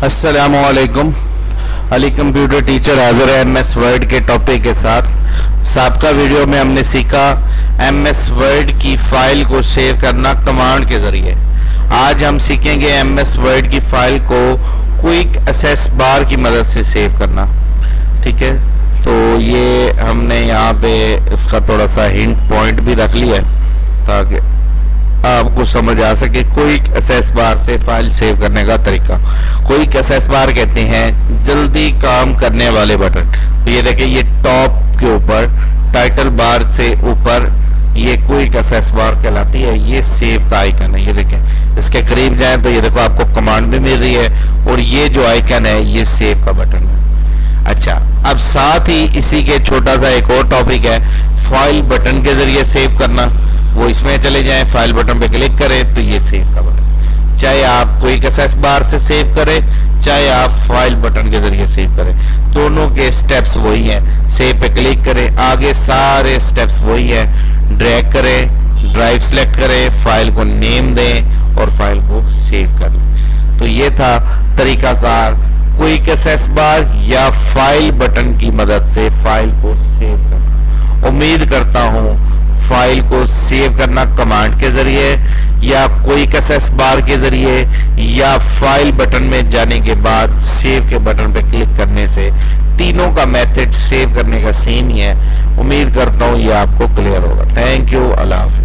अस्सलामुअलैकुम। Ali computer teacher हाजिर है एमएस वर्ड के टॉपिक के साथ। साबका वीडियो में हमने सीखा एमएस वर्ड की फाइल को सेव करना कमांड के जरिए। आज हम सीखेंगे एमएस वर्ड की फाइल को क्विक एक्सेस बार की मदद से सेव करना। ठीक है, तो ये हमने यहाँ पे इसका थोड़ा सा हिंट पॉइंट भी रख लिया है ताकि आपको समझ आ सके। क्विक एक्सेस बार से फाइल सेव करने का तरीका। क्विक एक्सेस बार कहते हैं जल्दी काम करने वाले बटन। तो ये देखिए, ये टॉप के ऊपर टाइटल बार से ऊपर ये क्विक एक्सेस बार कहलाती है। ये सेव का आइकन है। ये देखें, इसके करीब जाएं तो ये देखो आपको कमांड भी मिल रही है और ये जो आइकन है ये सेव का बटन है। अच्छा, अब साथ ही इसी के छोटा सा एक और टॉपिक है फाइल बटन के जरिए सेव करना। वो इसमें चले जाएं, फाइल बटन पे क्लिक करें तो ये सेव का बटन। चाहे आप क्विक एक्सेस बार से सेव करें, चाहे आप फाइल बटन के जरिए सेव करें, दोनों के स्टेप्स वही हैं। सेव पे क्लिक करें, आगे सारे स्टेप्स वही हैं। ड्रैग करें, ड्राइव सेलेक्ट करें, फाइल को नेम दें और फाइल को सेव कर लें। तो ये था तरीकाकार क्विक एक्सेस बार या फाइल बटन की मदद से फाइल को सेव करना। उम्मीद करता हूं फाइल को सेव करना कमांड के जरिए या क्विक एक्सेस बार के जरिए या फाइल बटन में जाने के बाद सेव के बटन पे क्लिक करने से, तीनों का मेथड सेव करने का सेम ही है। उम्मीद करता हूं ये आपको क्लियर होगा। Thank you. अल्लाह हाफिज़।